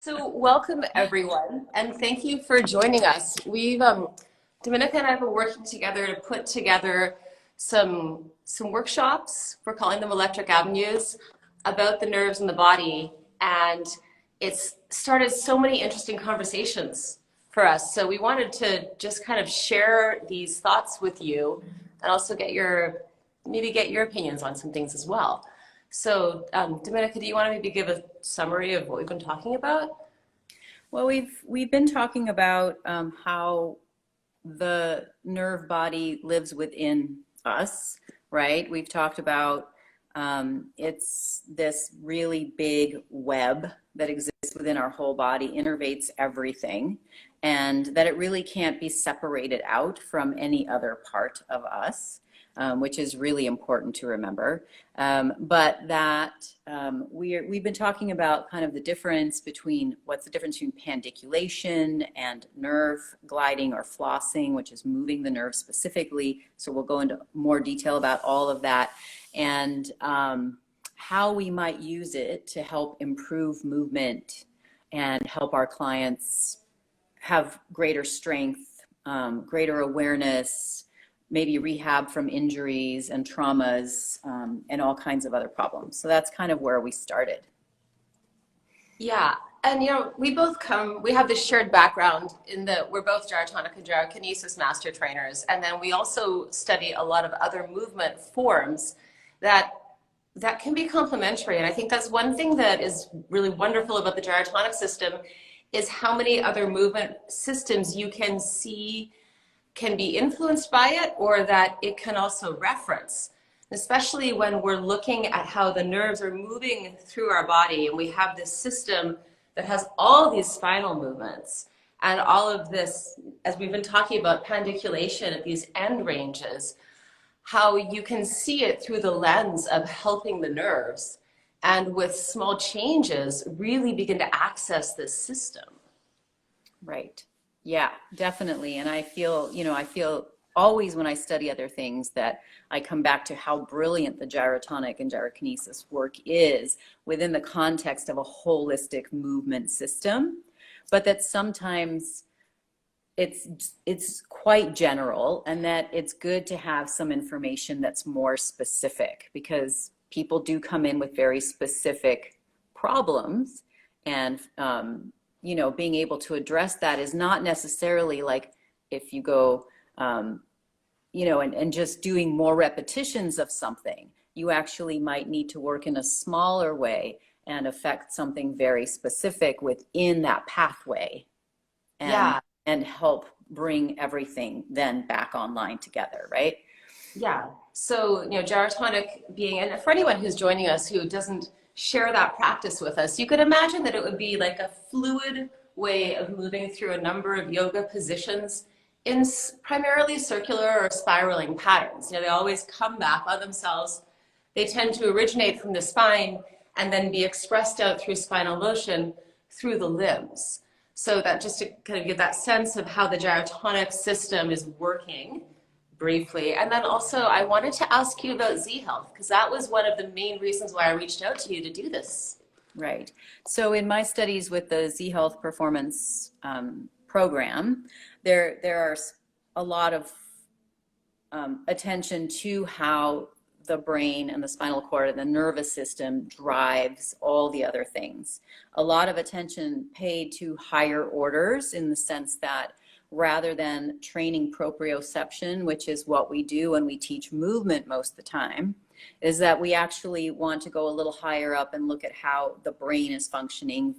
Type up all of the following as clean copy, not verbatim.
So welcome everyone, and thank you for joining us. Dominika and I have been working together to put together some workshops. We're calling them electric avenues about the nerves in the body, and it's started so many interesting conversations for us. So we wanted to just kind of share these thoughts with you, and also maybe get your opinions on some things as well. So, Dominika, do you want to maybe give a summary of what we've been talking about? Well, we've been talking about how the nerve body lives within us, right? We've talked about it's this really big web that exists within our whole body, innervates everything, and that it really can't be separated out from any other part of us. Which is really important to remember. But that we've been talking about kind of the difference between what's the difference between pandiculation and nerve gliding or flossing, which is moving the nerve specifically. So we'll go into more detail about all of that and how we might use it to help improve movement and help our clients have greater strength, greater awareness, maybe rehab from injuries and traumas, and all kinds of other problems. So that's kind of where we started. Yeah, and we have this shared background in that we're both gyrotonic and gyrokinesis master trainers, and then we also study a lot of other movement forms that can be complementary. And I think that's one thing that is really wonderful about the gyrotonic system is how many other movement systems you can see can be influenced by it, or that it can also reference, especially when we're looking at how the nerves are moving through our body. And we have this system that has all these spinal movements and all of this, as we've been talking about pandiculation at these end ranges, how you can see it through the lens of helping the nerves. And with small changes, really begin to access this system. Right. Yeah, definitely. And I feel always when I study other things that I come back to how brilliant the gyrotonic and gyrokinesis work is within the context of a holistic movement system, but that sometimes it's quite general, and that it's good to have some information that's more specific, because people do come in with very specific problems, and being able to address that is not necessarily like if you go, and just doing more repetitions of something. You actually might need to work in a smaller way and affect something very specific within that pathway, and help bring everything then back online together, right? Yeah. So, gyrotonic being, and for anyone who's joining us who doesn't share that practice with us, you could imagine that it would be like a fluid way of moving through a number of yoga positions in primarily circular or spiraling patterns. They always come back on themselves. They tend to originate from the spine and then be expressed out through spinal motion through the limbs. So that just to kind of give that sense of how the gyrotonic system is working briefly. And then also I wanted to ask you about Z Health, because that was one of the main reasons why I reached out to you to do this. Right. So in my studies with the Z Health Performance program, there are a lot of attention to how the brain and the spinal cord and the nervous system drives all the other things. A lot of attention paid to higher orders, in the sense that rather than training proprioception, which is what we do when we teach movement most of the time, is that we actually want to go a little higher up and look at how the brain is functioning,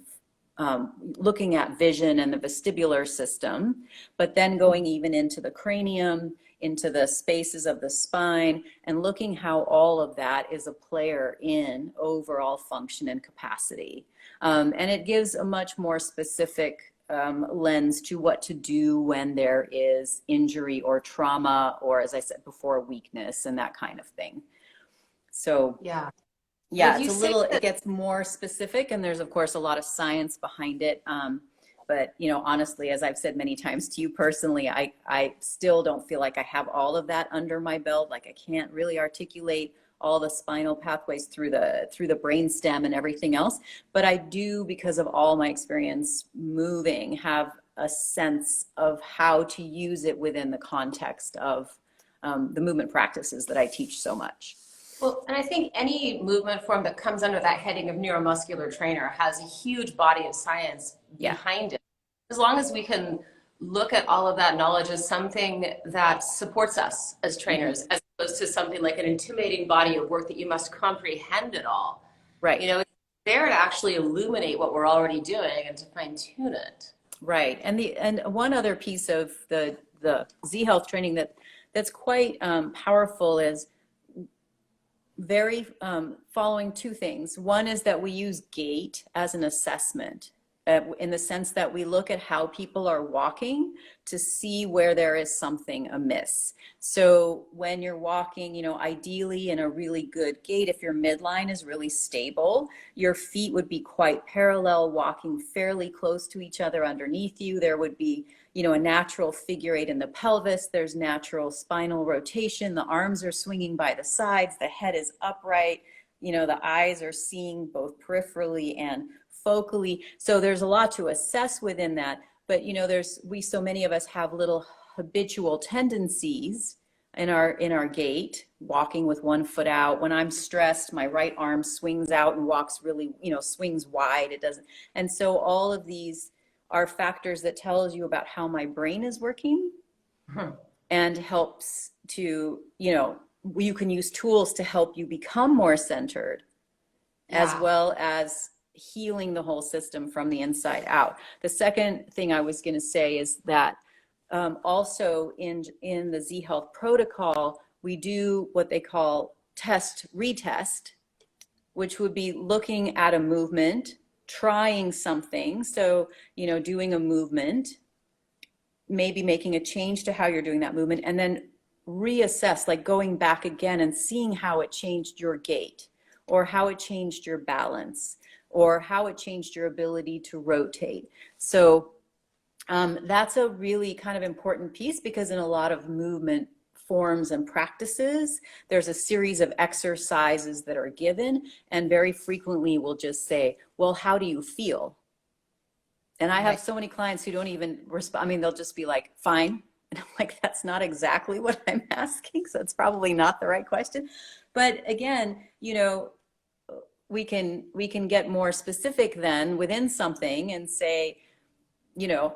looking at vision and the vestibular system, but then going even into the cranium, into the spaces of the spine, and looking how all of that is a player in overall function and capacity. And it gives a much more specific lens to what to do when there is injury or trauma, or, as I said before, weakness and that kind of thing. So yeah, it gets more specific, and there's of course a lot of science behind it. But honestly, as I've said many times to you personally, I still don't feel like I have all of that under my belt. Like, I can't really articulate all the spinal pathways through the brain stem and everything else. But I do, because of all my experience moving, have a sense of how to use it within the context of the movement practices that I teach so much. Well, and I think any movement form that comes under that heading of neuromuscular trainer has a huge body of science behind it. As long as we can look at all of that knowledge as something that supports us as trainers, as opposed to something like an intimidating body of work that you must comprehend it all. Right. You know, it's there to actually illuminate what we're already doing and to fine tune it. Right. And one other piece of the Z Health training that's quite powerful is very following two things. One is that we use gait as an assessment, in the sense that we look at how people are walking to see where there is something amiss. So when you're walking, you know, ideally in a really good gait, if your midline is really stable, your feet would be quite parallel, walking fairly close to each other underneath you. There would be, you know, a natural figure eight in the pelvis. There's natural spinal rotation. The arms are swinging by the sides. The head is upright. You know, the eyes are seeing both peripherally and focally. So there's a lot to assess within that. But, you know, so many of us have little habitual tendencies in our gait, walking with one foot out. When I'm stressed, my right arm swings out and walks really, you know, swings wide. It doesn't. And so all of these are factors that tells you about how my brain is working and helps to, you know, you can use tools to help you become more centered, as well as healing the whole system from the inside out. The second thing I was going to say is that also in the Z Health protocol, we do what they call test retest, which would be looking at a movement, trying something. So, you know, doing a movement, maybe making a change to how you're doing that movement, and then reassess, like going back again and seeing how it changed your gait, or how it changed your balance, or how it changed your ability to rotate. So that's a really kind of important piece, because in a lot of movement forms and practices, there's a series of exercises that are given, and very frequently we'll just say, well, how do you feel? And I have so many clients who don't even respond. I mean, they'll just be like, fine. And I'm like, that's not exactly what I'm asking. So it's probably not the right question. But again, you know, we can get more specific then within something and say, you know,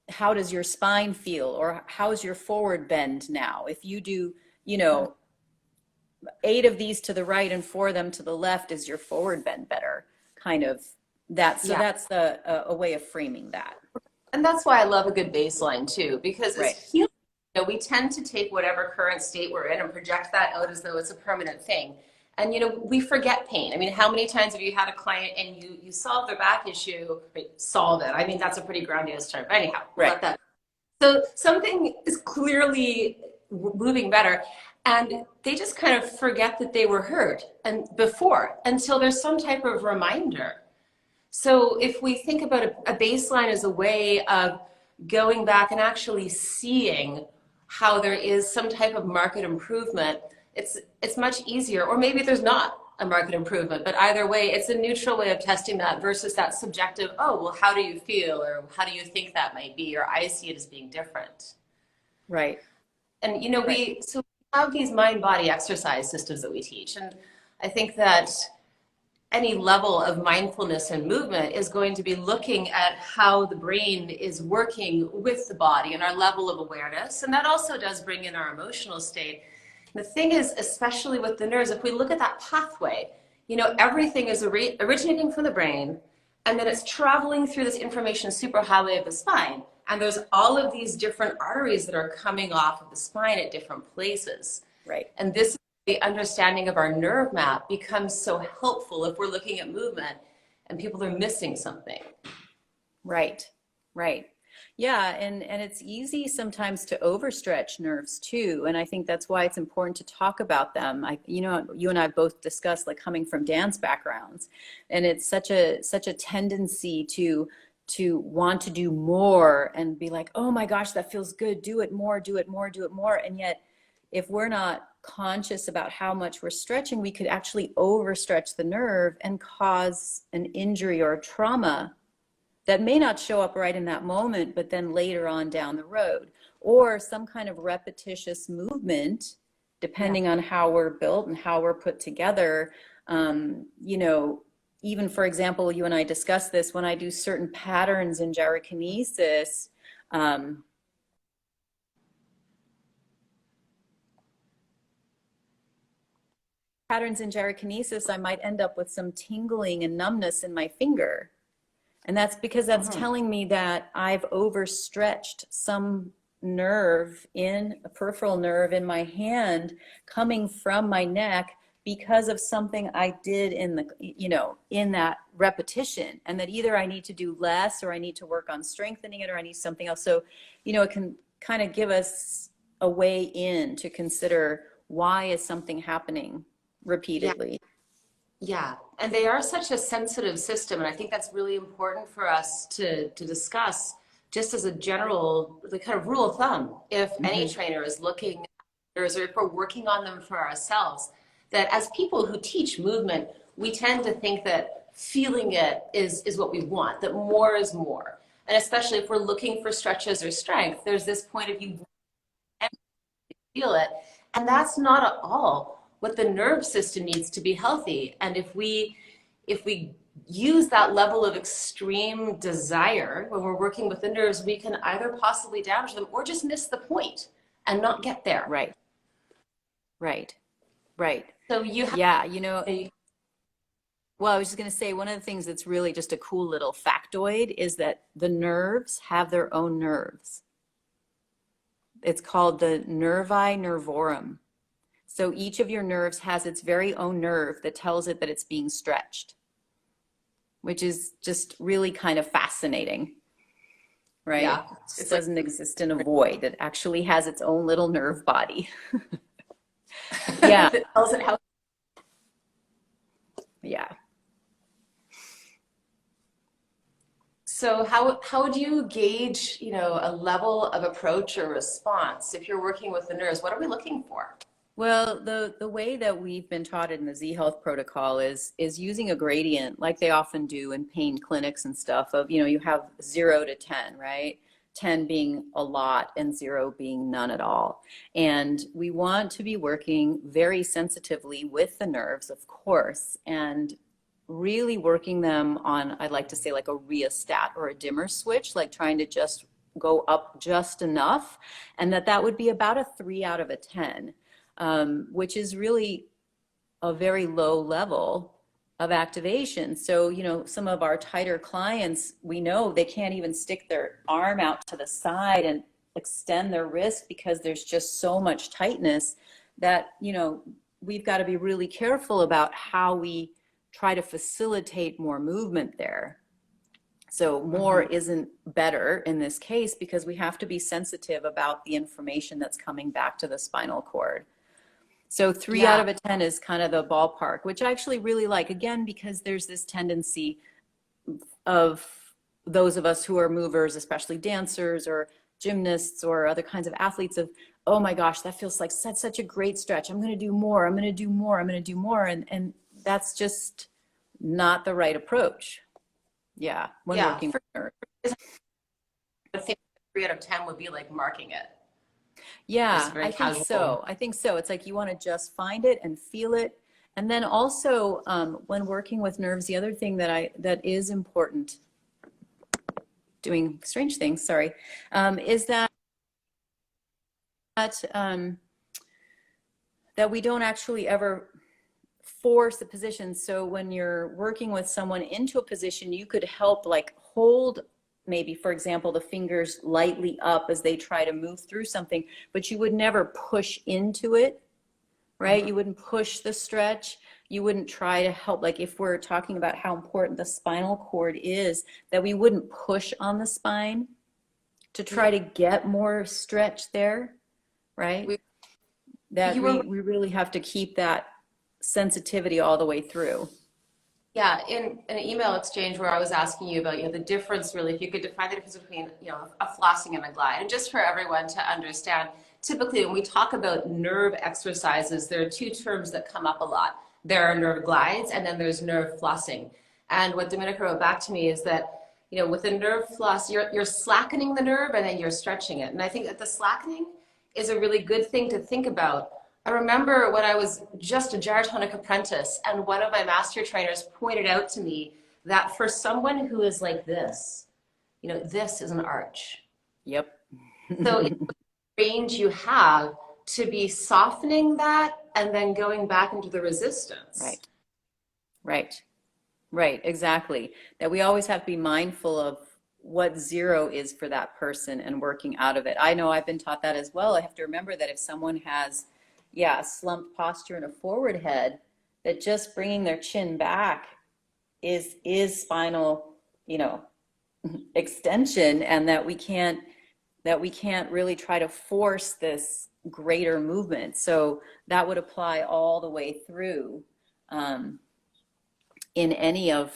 how does your spine feel, or how's your forward bend now? If you do, you know, 8 of these to the right and 4 of them to the left, is your forward bend better? Kind of that. So that's a way of framing that. And that's why I love a good baseline too, because as healing, you know, we tend to take whatever current state we're in and project that out as though it's a permanent thing. And, you know, we forget pain. I mean, how many times have you had a client and you solve their back issue, solve it? I mean, that's a pretty grandiose term. But anyhow, let that. So something is clearly moving better, and they just kind of forget that they were hurt and before, until there's some type of reminder. So if we think about a baseline as a way of going back and actually seeing how there is some type of market improvement, it's much easier. Or maybe there's not a market improvement, but either way, it's a neutral way of testing that versus that subjective, oh, well, how do you feel? Or how do you think that might be? Or I see it as being different. Right. And, you know, we have these mind-body exercise systems that we teach. And I think that any level of mindfulness and movement is going to be looking at how the brain is working with the body and our level of awareness. And that also does bring in our emotional state. The thing is, especially with the nerves, if we look at that pathway, you know, everything is originating from the brain, and then it's traveling through this information superhighway of the spine. And there's all of these different arteries that are coming off of the spine at different places. Right. And this, the understanding of our nerve map becomes so helpful if we're looking at movement and people are missing something. Right. Right. Yeah, and it's easy sometimes to overstretch nerves too, and I think that's why it's important to talk about them. You know, you and I both discussed, like, coming from dance backgrounds, and it's such a tendency to want to do more and be like, oh my gosh, that feels good, do it more, do it more, do it more, and yet if we're not conscious about how much we're stretching, we could actually overstretch the nerve and cause an injury or a trauma that may not show up right in that moment, but then later on down the road, or some kind of repetitious movement, depending on how we're built and how we're put together. You know, even for example, you and I discussed this, when I do certain patterns in gyrokinesis, I might end up with some tingling and numbness in my finger. And that's because that's telling me that I've overstretched some nerve, in a peripheral nerve in my hand, coming from my neck because of something I did in the, you know, in that repetition, and that either I need to do less, or I need to work on strengthening it, or I need something else. So, you know, it can kind of give us a way in to consider, why is something happening repeatedly? Yeah, and they are such a sensitive system, and I think that's really important for us to discuss, just as a general, the kind of rule of thumb. If any trainer is looking at others, or if we're working on them for ourselves, that as people who teach movement, we tend to think that feeling it is what we want, that more is more. And especially if we're looking for stretches or strength, there's this point of view, feel it, and that's not at all what the nerve system needs to be healthy. And if we use that level of extreme desire when we're working with the nerves, we can either possibly damage them or just miss the point and not get there. Right. So you have, Yeah, you know, well, I was just going to say, one of the things that's really just a cool little factoid is that the nerves have their own nerves. It's called the nervi nervorum. So each of your nerves has its very own nerve that tells it that it's being stretched, which is just really kind of fascinating, right? Yeah. It doesn't exist in a void. It actually has its own little nerve body. Yeah. That tells it how. Yeah. So how would you gauge, you know, a level of approach or response if you're working with the nerves? What are we looking for? Well, the way that we've been taught in the Z Health protocol is using a gradient, like they often do in pain clinics and stuff, of, you know, you have 0 to 10, right? 10 being a lot and 0 being none at all. And we want to be working very sensitively with the nerves, of course, and really working them on, I'd like to say, like a rheostat or a dimmer switch, like trying to just go up just enough, and that would be about a 3 out of a 10. Which is really a very low level of activation. So, you know, some of our tighter clients, we know they can't even stick their arm out to the side and extend their wrist because there's just so much tightness that, you know, we've got to be really careful about how we try to facilitate more movement there. So more isn't better in this case, because we have to be sensitive about the information that's coming back to the spinal cord. So 3 out of a 10 is kind of the ballpark, which I actually really like, again, because there's this tendency of those of us who are movers, especially dancers or gymnasts or other kinds of athletes, of, oh my gosh, that feels like such a great stretch. I'm going to do more. I'm going to do more. I'm going to do more. And that's just not the right approach. Yeah. When working with nerves. I think 3 out of 10 would be like marking it. Yeah, I think so. I think so. It's like you want to just find it and feel it. And then also, when working with nerves, the other thing that is important, doing strange things, sorry, is that we don't actually ever force a position. So when you're working with someone into a position, you could help, like, hold maybe, for example, the fingers lightly up as they try to move through something, but you would never push into it, right? You wouldn't push the stretch. You wouldn't try to help, like if we're talking about how important the spinal cord is, that we wouldn't push on the spine to try to get more stretch there, right? We really have to keep that sensitivity all the way through. Yeah, in an email exchange where I was asking you about, you know, the difference, really, if you could define the difference between, you know, a flossing and a glide, and just for everyone to understand, typically when we talk about nerve exercises, there are two terms that come up a lot. There are nerve glides and then there's nerve flossing. And what Dominika wrote back to me is that, you know, with a nerve floss, you're slackening the nerve and then you're stretching it. And I think that the slackening is a really good thing to think about. I remember when I was just a gyrotonic apprentice and one of my master trainers pointed out to me that for someone who is like this, you know, this is an arch. Yep. So it's the range you have to be softening that and then going back into the resistance. Right. Right. Right. Exactly. That we always have to be mindful of what zero is for that person and working out of it. I know I've been taught that as well. I have to remember that if someone has, yeah, a slumped posture and a forward head, that just bringing their chin back is spinal, you know, extension, and that we can't really try to force this greater movement. So that would apply all the way through in any of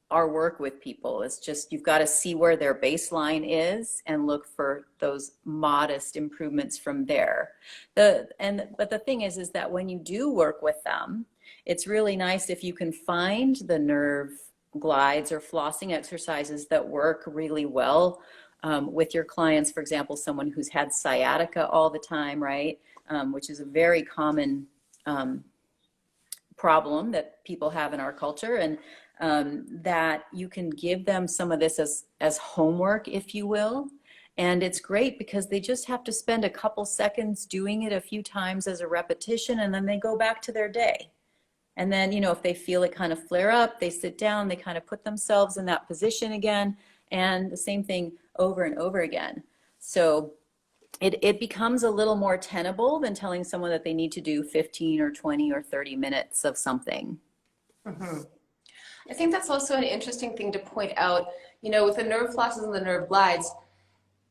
our work with people. It's just, you've got to see where their baseline is and look for those modest improvements from there. But the thing is that when you do work with them, it's really nice if you can find the nerve glides or flossing exercises that work really well with your clients. For example, someone who's had sciatica all the time, right? Which is a very common problem that people have in our culture, and that you can give them some of this as homework, if you will. And it's great because they just have to spend a couple seconds doing it a few times as a repetition, and then they go back to their day. And then, you know, if they feel it kind of flare up, they sit down, they kind of put themselves in that position again, and the same thing over and over again. So it becomes a little more tenable than telling someone that they need to do 15 or 20 or 30 minutes of something. Mm-hmm. I think that's also an interesting thing to point out, you know, with the nerve flosses and the nerve glides,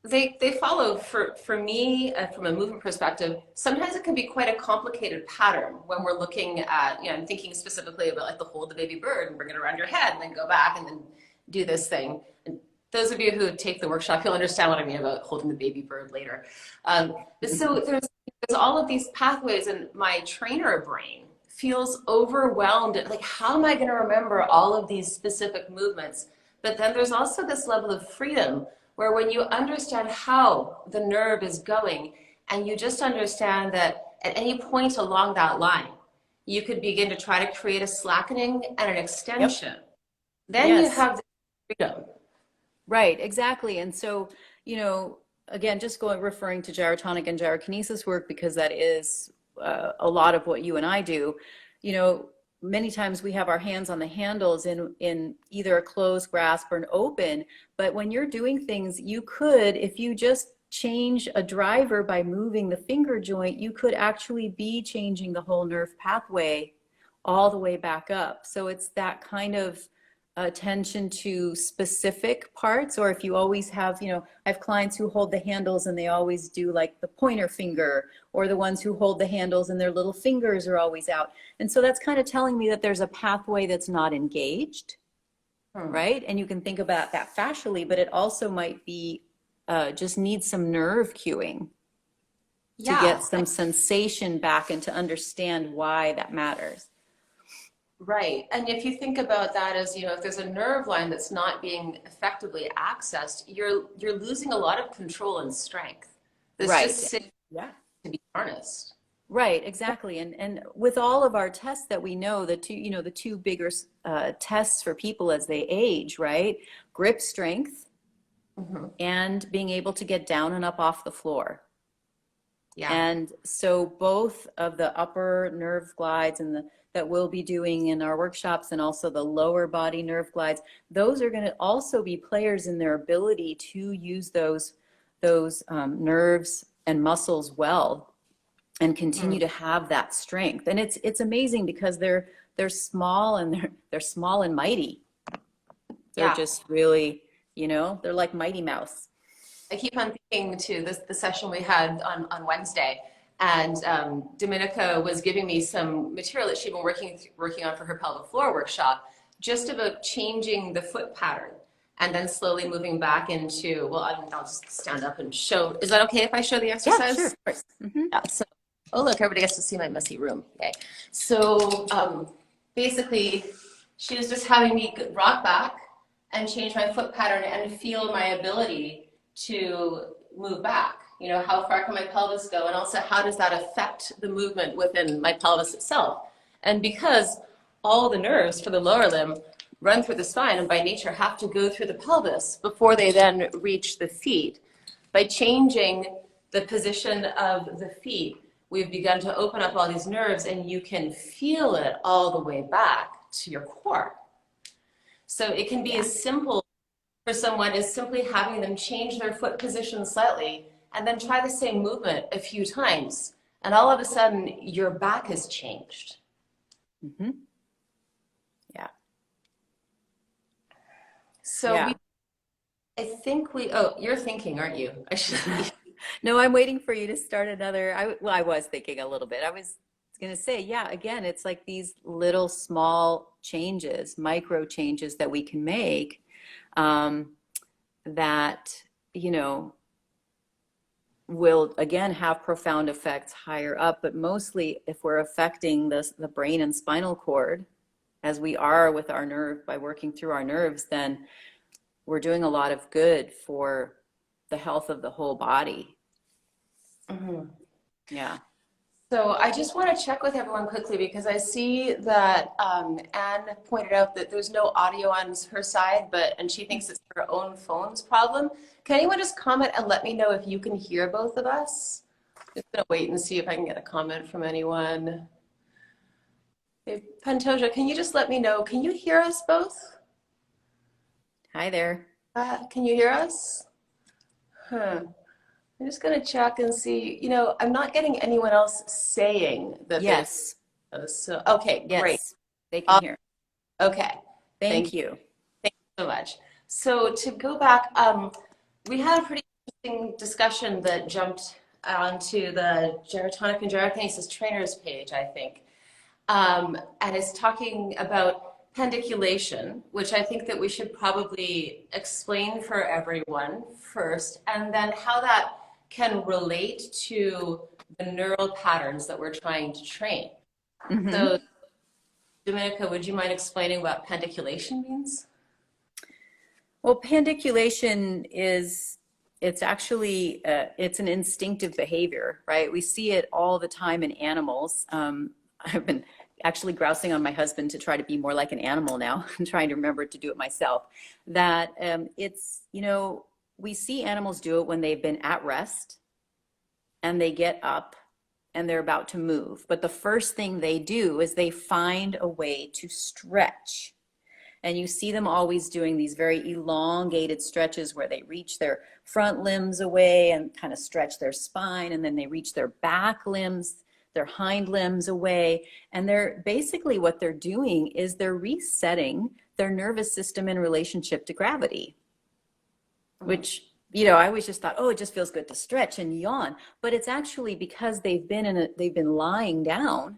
they follow, for me, from a movement perspective, sometimes it can be quite a complicated pattern when we're looking at, you know, I'm thinking specifically about like the hold the baby bird and bring it around your head and then go back and then do this thing. And those of you who take the workshop, you'll understand what I mean about holding the baby bird later. So there's all of these pathways, and my trainer brain feels overwhelmed. Like, how am I going to remember all of these specific movements? But then there's also this level of freedom where when you understand how the nerve is going, and you just understand that at any point along that line, you could begin to try to create a slackening and an extension. Yep. Then yes. You have the freedom. Right, exactly. And so, you know, again, just referring to gyrotonic and gyrokinesis work, because that is a lot of what you and I do. You know, many times we have our hands on the handles in either a closed grasp or an open, but when you're doing things, you could, if you just change a driver by moving the finger joint, you could actually be changing the whole nerve pathway all the way back up. So it's that kind of attention to specific parts. Or if you always have, you know, I have clients who hold the handles and they always do like the pointer finger, or the ones who hold the handles and their little fingers are always out. And so that's kind of telling me that there's a pathway that's not engaged, right? And you can think about that fascially, but it also might be just needs some nerve cueing to get some sensation back and to understand why that matters. Right. And if you think about that as, you know, if there's a nerve line that's not being effectively accessed, you're losing a lot of control and strength. That's right. Just sitting to be harnessed. Right, exactly. And with all of our tests that we know, the two bigger tests for people as they age, right? Grip strength and being able to get down and up off the floor. Yeah. And so both of the upper nerve glides and that we'll be doing in our workshops, and also the lower body nerve glides, those are going to also be players in their ability to use those nerves and muscles well and continue to have that strength. And it's amazing because they're small, and they're small and mighty. They're just really, you know, they're like Mighty Mouse. I keep on thinking to the session we had on Wednesday, and Dominika was giving me some material that she'd been working on for her pelvic floor workshop, just about changing the foot pattern. and then slowly moving back into, well, I'll just stand up and show. Is that okay if I show the Yeah, exercise? sure, of course. Yeah, so, oh, look, everybody gets to see my messy room. Okay. So basically, she was just having me rock back and change my foot pattern and feel my ability to move back. You know, how far can my pelvis go? And also, how does that affect the movement within my pelvis itself? And because all the nerves for the lower limb run through the spine and by nature have to go through the pelvis before they then reach the feet, by changing the position of the feet, we've begun to open up all these nerves and you can feel it all the way back to your core. So it can be as simple for someone as simply having them change their foot position slightly and then try the same movement a few times. And all of a sudden, your back has changed. Mm-hmm. Yeah. So yeah. I think oh, you're thinking, aren't you? I should. No, I'm waiting for you to start another. I was thinking a little bit. I was going to say, yeah, again, it's like these little small changes, micro changes that we can make that, you know, will again have profound effects higher up, but mostly if we're affecting the brain and spinal cord as we are with our nerve by working through our nerves, then we're doing a lot of good for the health of the whole body. Mm-hmm. Yeah. So I just want to check with everyone quickly because I see that Anne pointed out that there's no audio on her side, and she thinks it's her own phone's problem. Can anyone just comment and let me know if you can hear both of us? Just gonna wait and see if I can get a comment from anyone. Hey, Pantoja, can you just let me know? Can you hear us both? Hi there. Can you hear us? Huh. I'm just going to check and see. You know, I'm not getting anyone else saying that Yes. So, okay, great. Yes, they can hear. Okay. Thank you. Thank you so much. So to go back, we had a pretty interesting discussion that jumped onto the Gyrotonic and Gyrokinesis trainers page, I think. And it's talking about pandiculation, which I think that we should probably explain for everyone first, and then how that can relate to the neural patterns that we're trying to train. Mm-hmm. So, Dominika, would you mind explaining what pandiculation means? Well, pandiculation it's actually, it's an instinctive behavior, right? We see it all the time in animals. I've been actually grousing on my husband to try to be more like an animal now. I'm trying to remember to do it myself. That it's, you know, we see animals do it when they've been at rest and they get up and they're about to move. But the first thing they do is they find a way to stretch. And you see them always doing these very elongated stretches where they reach their front limbs away and kind of stretch their spine, and then they reach their back limbs, their hind limbs away. And they're basically what they're doing is they're resetting their nervous system in relationship to gravity, which, you know, I always just thought, oh, it just feels good to stretch and yawn. But it's actually because they've been lying down.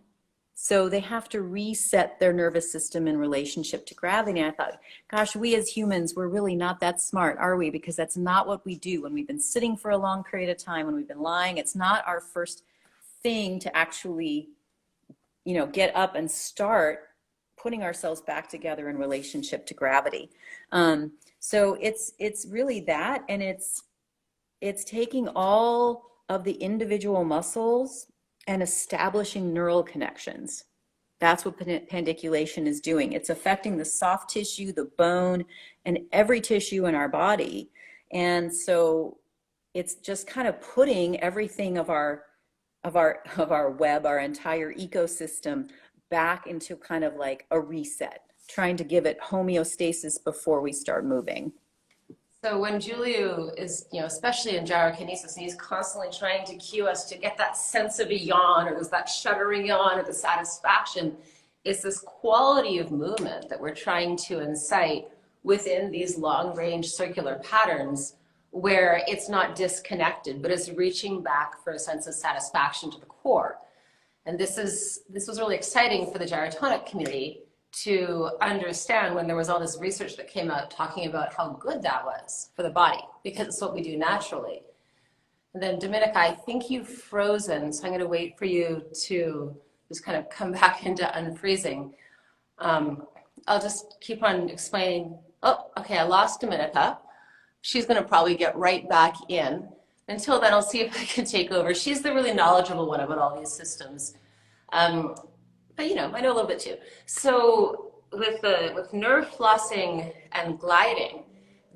So they have to reset their nervous system in relationship to gravity. And I thought, gosh, we as humans, we're really not that smart, are we? Because that's not what we do when we've been sitting for a long period of time, when we've been lying. It's not our first thing to actually, you know, get up and start putting ourselves back together in relationship to gravity. So it's really that, and it's taking all of the individual muscles and establishing neural connections. That's what pandiculation is doing. It's affecting the soft tissue, the bone, and every tissue in our body. And so it's just kind of putting everything of our web, our entire ecosystem, back into kind of like a reset, trying to give it homeostasis before we start moving. So when Julio is, you know, especially in gyrokinesis, and he's constantly trying to cue us to get that sense of a yawn, or there's that shuddering yawn, or the satisfaction, it's this quality of movement that we're trying to incite within these long-range circular patterns where it's not disconnected, but it's reaching back for a sense of satisfaction to the core. And this was really exciting for the gyrotonic community to understand when there was all this research that came out talking about how good that was for the body, because it's what we do naturally. And then Dominika, I think you've frozen, so I'm going to wait for you to just kind of come back into unfreezing. I'll just keep on explaining. Oh, okay, I lost Dominika. She's going to probably get right back in. Until then, I'll see if I can take over. She's the really knowledgeable one about all these systems. But you know, I know a little bit too. So with nerve flossing and gliding,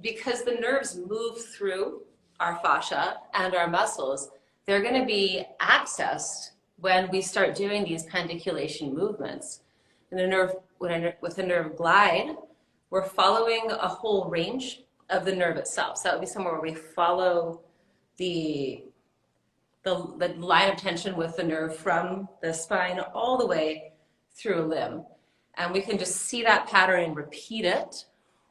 because the nerves move through our fascia and our muscles, they're going to be accessed when we start doing these pandiculation movements. And with a nerve glide, we're following a whole range of the nerve itself. So that would be somewhere where we follow the line of tension with the nerve from the spine all the way through a limb. And we can just see that pattern and repeat it,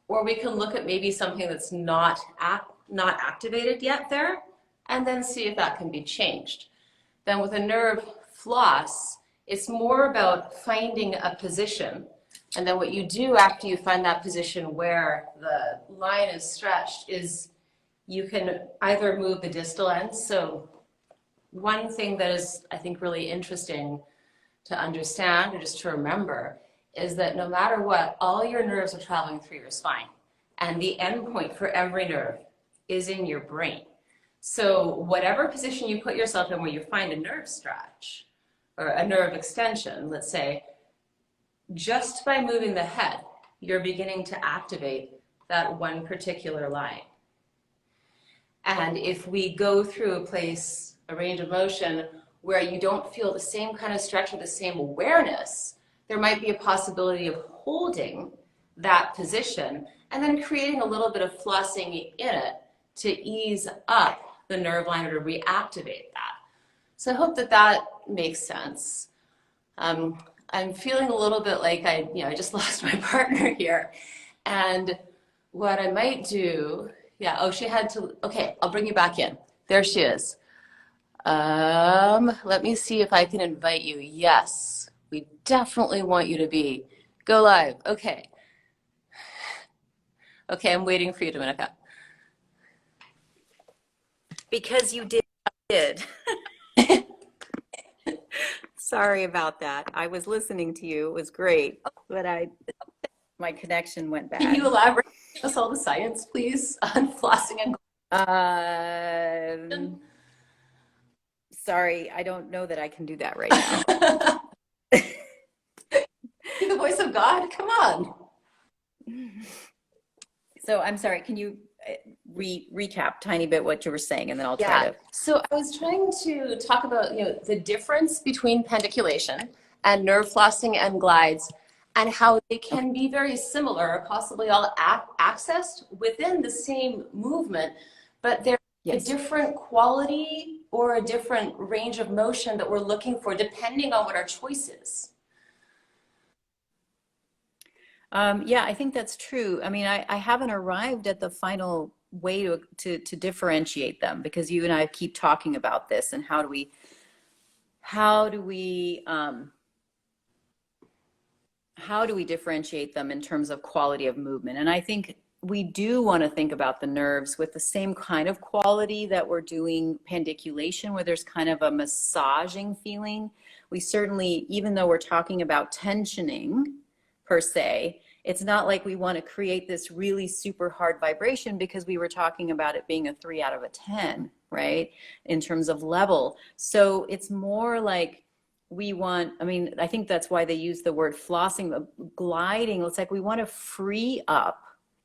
or we can look at maybe something that's not activated yet there, and then see if that can be changed. Then with a nerve floss, it's more about finding a position. And then what you do after you find that position where the line is stretched is you can either move the distal end. So one thing that is, I think, really interesting to understand or just to remember is that no matter what, all your nerves are traveling through your spine. And the end point for every nerve is in your brain. So whatever position you put yourself in where you find a nerve stretch or a nerve extension, let's say, just by moving the head, you're beginning to activate that one particular line. And if we go through a range of motion where you don't feel the same kind of stretch or the same awareness, there might be a possibility of holding that position and then creating a little bit of flossing in it to ease up the nerve line or to reactivate that. So I hope that makes sense. I'm feeling a little bit like I just lost my partner here. And what I might do, she had to, okay, I'll bring you back in. There she is. Let me see if I can invite you. Yes, we definitely want you to be. Go live. Okay. Okay, I'm waiting for you, Dominika. Because you did. Sorry about that. I was listening to you. It was great, but my connection went bad. Can you elaborate us all the science, please, on flossing and sorry, I don't know that I can do that right now. The voice of God, come on. So I'm sorry, can you recap tiny bit what you were saying, and then I'll try to. So I was trying to talk about the difference between pandiculation and nerve flossing and glides, and how they can be very similar, possibly all accessed within the same movement, but they're a different quality or a different range of motion that we're looking for depending on what our choice is. I think that's true. I mean, I haven't arrived at the final way to differentiate them, because you and I keep talking about this, and how do we differentiate them in terms of quality of movement. And I think we do want to think about the nerves with the same kind of quality that we're doing pandiculation, where there's kind of a massaging feeling. We certainly, even though we're talking about tensioning per se, it's not like we want to create this really super hard vibration, because we were talking about it being a 3 out of a 10, right? In terms of level. So it's more like I think that's why they use the word flossing, gliding. It's like we want to free up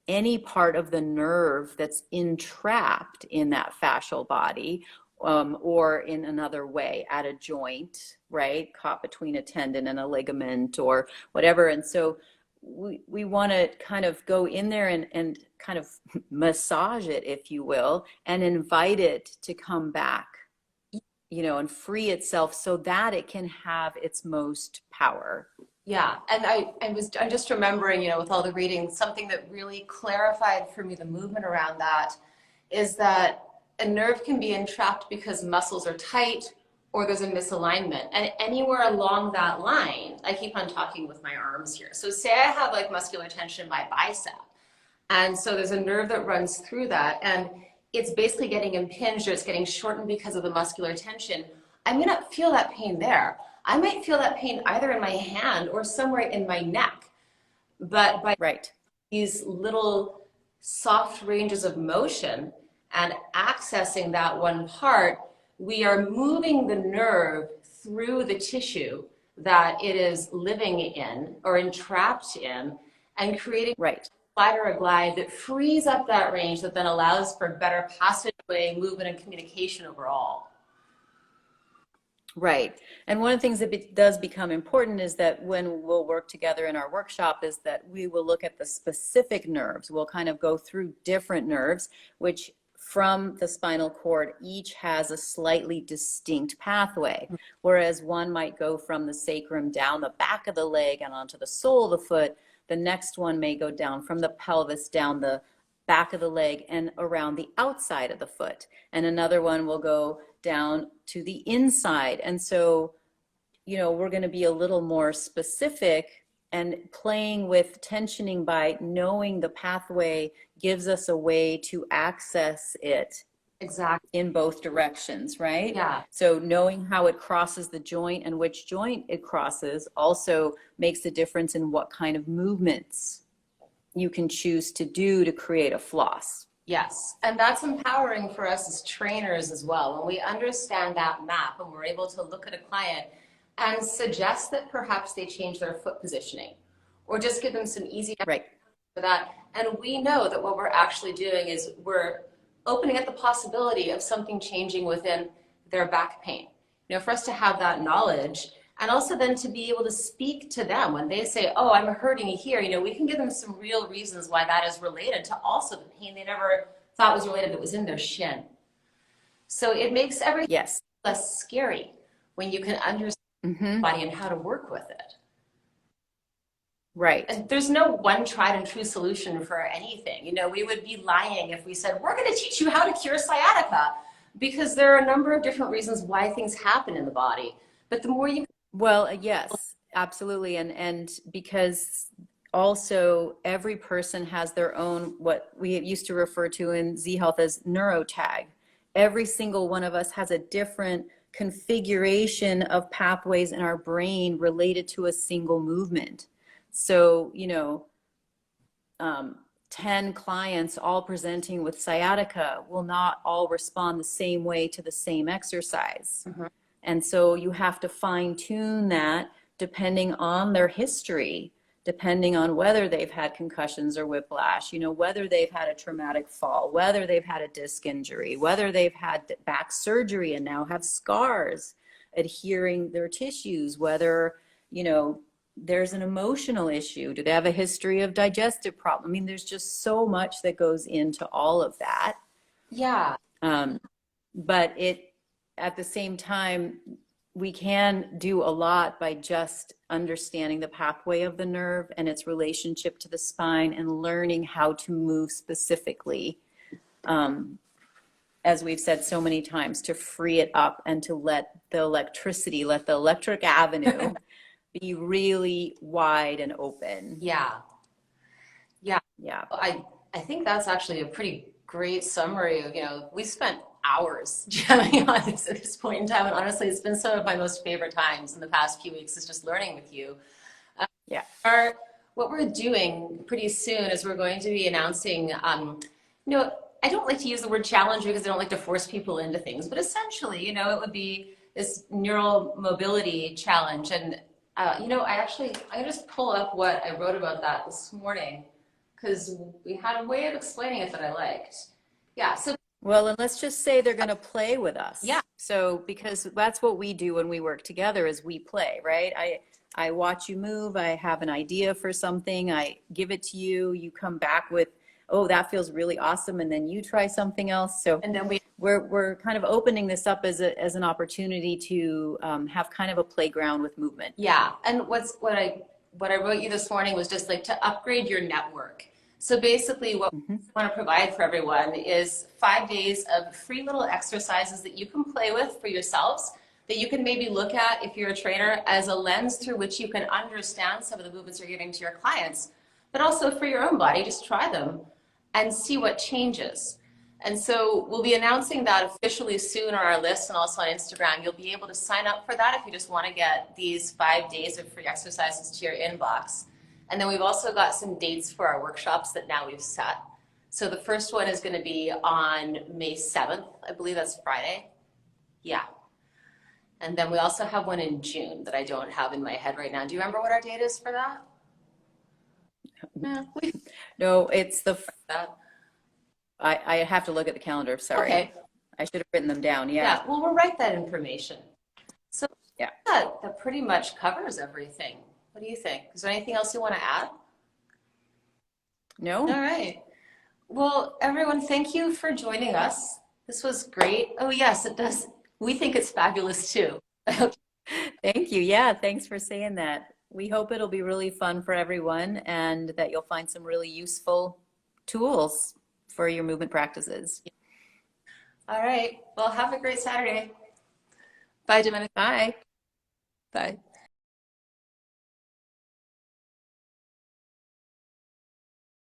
any part of the nerve that's entrapped in that fascial body, or in another way at a joint, right? Caught between a tendon and a ligament or whatever. And so we want to kind of go in there and kind of massage it, if you will, and invite it to come back, and free itself so that it can have its most power. Yeah, and I'm just remembering, with all the reading, something that really clarified for me the movement around that is that a nerve can be entrapped because muscles are tight or there's a misalignment. And anywhere along that line, I keep on talking with my arms here. So say I have like muscular tension in my bicep. And so there's a nerve that runs through that, and it's basically getting impinged or it's getting shortened because of the muscular tension. I may not feel that pain there. I might feel that pain either in my hand or somewhere in my neck. But by these little soft ranges of motion and accessing that one part, we are moving the nerve through the tissue that it is living in or entrapped in, and creating a slide or a glide that frees up that range that then allows for better passageway, movement, and communication overall. Right. And one of the things that does become important is that when we'll work together in our workshop is that we will look at the specific nerves. We'll kind of go through different nerves, which from the spinal cord, each has a slightly distinct pathway, whereas one might go from the sacrum down the back of the leg and onto the sole of the foot. The next one may go down from the pelvis down the back of the leg and around the outside of the foot. And another one will go down to the inside. And so, you know, we're going to be a little more specific, and playing with tensioning by knowing the pathway gives us a way to access it in both directions, right? Yeah. So knowing how it crosses the joint and which joint it crosses also makes a difference in what kind of movements you can choose to do to create a floss. Yes, and that's empowering for us as trainers as well. When we understand that map and we're able to look at a client and suggest that perhaps they change their foot positioning, or just give them some easy for that. And we know that what we're actually doing is we're opening up the possibility of something changing within their back pain. You know, for us to have that knowledge, and also then to be able to speak to them when they say, oh, I'm hurting here, you know, we can give them some real reasons why that is related to also the pain they never thought was related that was in their shin. So it makes everything less scary when you can understand the body and how to work with it. Right. And there's no one tried and true solution for anything. You know, we would be lying if we said, we're going to teach you how to cure sciatica, because there are a number of different reasons why things happen in the body. But the more you... Well, yes, absolutely. And because also every person has their own, what we used to refer to in Z Health as neurotag. Every single one of us has a different configuration of pathways in our brain related to a single movement. So, you know, 10 clients all presenting with sciatica will not all respond the same way to the same exercise. And so you have to fine tune that depending on their history, depending on whether they've had concussions or whiplash, you know, whether they've had a traumatic fall, whether they've had a disc injury, whether they've had back surgery and now have scars adhering their tissues, whether, you know, there's an emotional issue. Do they have a history of digestive problem? I mean, there's just so much that goes into all of that. Yeah. But at the same time, we can do a lot by just understanding the pathway of the nerve and its relationship to the spine and learning how to move specifically, as we've said so many times, to free it up and to let the electric avenue be really wide and open. Yeah. I think that's actually a pretty great summary of, you know, we spent hours jamming on this at this point in time, and honestly, it's been some of my most favorite times in the past few weeks is just learning with you. What we're doing pretty soon is we're going to be announcing, you know, I don't like to use the word challenge because I don't like to force people into things, but essentially, you know, it would be this neural mobility challenge. And you know, I just pull up what I wrote about that this morning, because we had a way of explaining it that I liked. Yeah. So, well, and let's just say they're going to play with us. Yeah. So, because that's what we do when we work together is we play, right? I watch you move. I have an idea for something. I give it to you. You come back with, oh, that feels really awesome. And then you try something else. So, and then we're kind of opening this up as an opportunity to have kind of a playground with movement. Yeah. And what I wrote you this morning was just like to upgrade your network. So basically what we want to provide for everyone is 5 days of free little exercises that you can play with for yourselves that you can maybe look at, if you're a trainer, as a lens through which you can understand some of the movements you're giving to your clients, but also for your own body, just try them and see what changes. And so we'll be announcing that officially soon on our list and also on Instagram. You'll be able to sign up for that if you just want to get these 5 days of free exercises to your inbox. And then we've also got some dates for our workshops that now we've set. So the first one is going to be on May 7th. I believe that's Friday. Yeah. And then we also have one in June that I don't have in my head right now. Do you remember what our date is for that? No, it's the, That. I have to look at the calendar, sorry. Okay. I should have written them down, yeah. Yeah, well, we'll write that information. So yeah, that pretty much covers everything. What do you think? Is there anything else you want to add? No? All right. Well, everyone, thank you for joining us. This was great. Oh, yes, it does. We think it's fabulous too. Thank you. Yeah, thanks for saying that. We hope it'll be really fun for everyone and that you'll find some really useful tools for your movement practices. All right. Well, have a great Saturday. Bye, Dominika. Bye. Bye.